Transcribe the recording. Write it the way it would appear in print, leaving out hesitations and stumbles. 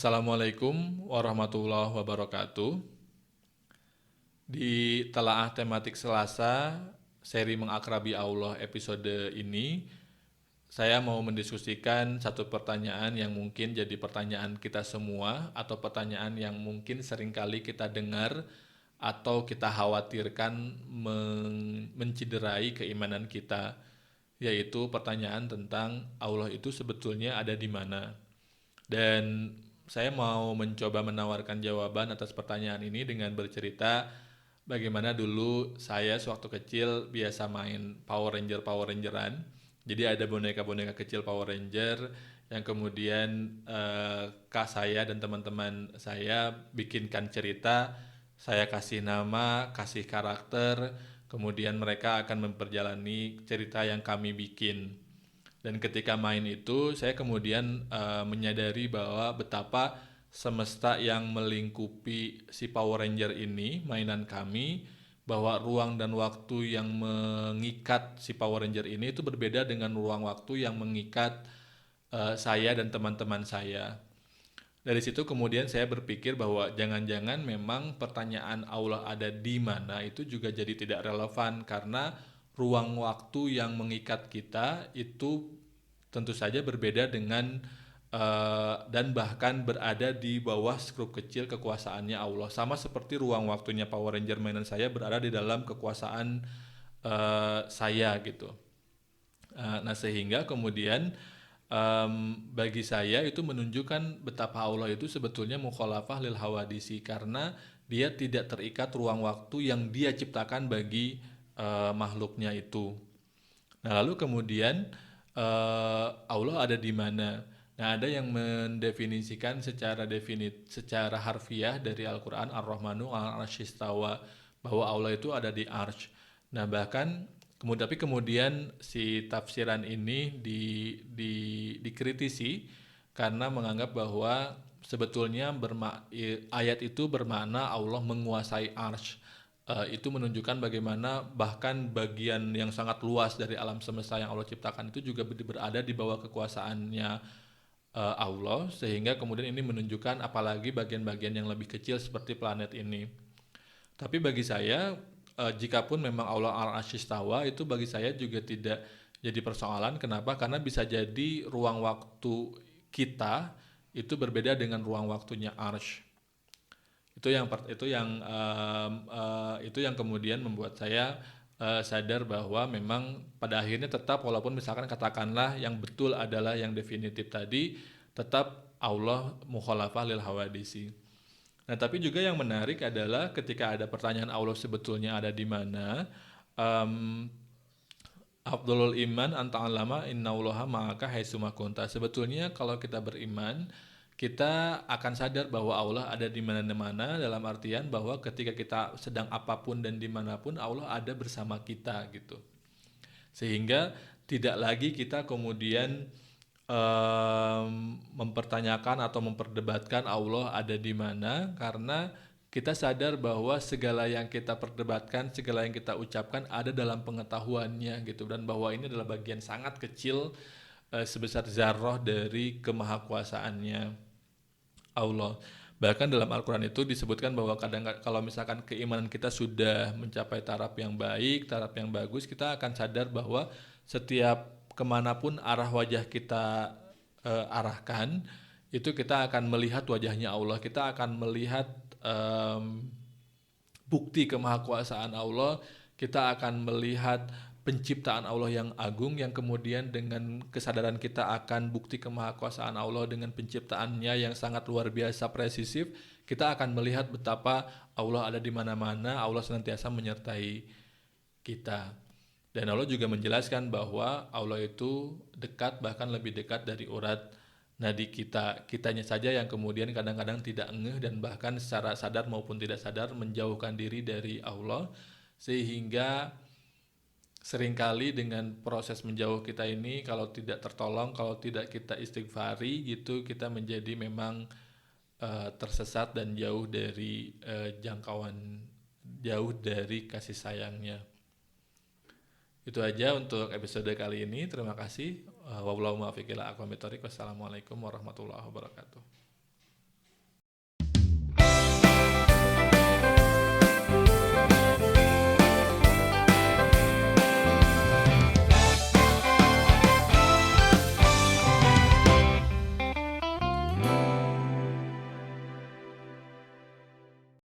Assalamualaikum warahmatullahi wabarakatuh. Di Telaah Tematik Selasa, seri Mengakrabi Allah episode ini, saya mau mendiskusikan satu pertanyaan yang mungkin jadi pertanyaan kita semua atau pertanyaan yang mungkin seringkali kita dengar atau kita khawatirkan menciderai keimanan kita, yaitu pertanyaan tentang Allah itu sebetulnya ada di mana. Dan saya mau mencoba menawarkan jawaban atas pertanyaan ini dengan bercerita bagaimana dulu saya sewaktu kecil biasa main Power Rangeran. Jadi ada boneka-boneka kecil Power Ranger yang kemudian kak saya dan teman-teman saya bikinkan cerita, saya kasih nama, kasih karakter, kemudian mereka akan memperjalani cerita yang kami bikin. Dan ketika main itu, saya kemudian menyadari bahwa betapa semesta yang melingkupi si Power Ranger ini, mainan kami, bahwa ruang dan waktu yang mengikat si Power Ranger ini itu berbeda dengan ruang waktu yang mengikat saya dan teman-teman saya. Dari situ kemudian saya berpikir bahwa jangan-jangan memang pertanyaan Allah ada di mana itu juga jadi tidak relevan karena ruang waktu yang mengikat kita itu tentu saja berbeda dengan dan bahkan berada di bawah skrup kecil kekuasaannya Allah. Sama seperti ruang waktunya Power Ranger mainan saya berada di dalam kekuasaan saya gitu. Nah sehingga kemudian bagi saya itu menunjukkan betapa Allah itu sebetulnya mukhalafah lil hawadisi karena dia tidak terikat ruang waktu yang dia ciptakan bagi makhluknya itu. Nah lalu kemudian Allah ada di mana? Nah ada yang mendefinisikan secara harfiah dari Al-Quran Ar-Rahmanu al-Arshistawa bahwa Allah itu ada di Arsh. Nah bahkan kemudian si tafsiran ini dikritisi karena menganggap bahwa sebetulnya ayat itu bermakna Allah menguasai Arsh. Itu menunjukkan bagaimana bahkan bagian yang sangat luas dari alam semesta yang Allah ciptakan itu juga berada di bawah kekuasaannya Allah, sehingga kemudian ini menunjukkan apalagi bagian-bagian yang lebih kecil seperti planet ini. Tapi bagi saya, jikapun memang Allah al-Ashistawa itu bagi saya juga tidak jadi persoalan. Kenapa? Karena bisa jadi ruang waktu kita itu berbeda dengan ruang waktunya Arsh. Itu yang kemudian membuat saya sadar bahwa memang pada akhirnya tetap walaupun misalkan katakanlah yang betul adalah yang definitif tadi, tetap Allah mukhalafah lil hawadisi. Nah, tapi juga yang menarik adalah ketika ada pertanyaan Allah sebetulnya ada di mana, um, Abdulul iman anta'alama innaullaha ma'aka haitsuma kunta. Sebetulnya kalau kita beriman, kita akan sadar bahwa Allah ada di mana-mana dalam artian bahwa ketika kita sedang apapun dan dimanapun Allah ada bersama kita gitu. Sehingga tidak lagi kita kemudian mempertanyakan atau memperdebatkan Allah ada di mana karena kita sadar bahwa segala yang kita perdebatkan, segala yang kita ucapkan ada dalam pengetahuannya gitu dan bahwa ini adalah bagian sangat kecil sebesar zarrah dari kemahakuasaannya Allah. Bahkan dalam Al-Quran itu disebutkan bahwa kadang kalau misalkan keimanan kita sudah mencapai taraf yang baik, taraf yang bagus, kita akan sadar bahwa setiap kemanapun arah wajah kita arahkan, itu kita akan melihat wajahnya Allah, kita akan melihat bukti kemahakuasaan Allah, kita akan melihat penciptaan Allah yang agung yang kemudian dengan kesadaran kita akan bukti kemahakuasaan Allah dengan penciptaannya yang sangat luar biasa presisif, kita akan melihat betapa Allah ada di mana-mana, Allah senantiasa menyertai kita. Dan Allah juga menjelaskan bahwa Allah itu dekat, bahkan lebih dekat dari urat nadi kita. Kitanya saja yang kemudian kadang-kadang tidak ngeh dan bahkan secara sadar maupun tidak sadar menjauhkan diri dari Allah, sehingga seringkali dengan proses menjauh kita ini kalau tidak tertolong, kalau tidak kita istighfari gitu, kita menjadi memang tersesat dan jauh dari jauh dari kasih sayangnya. Itu aja untuk episode kali ini. Terima kasih. Wassalamualaikum warahmatullahi wabarakatuh.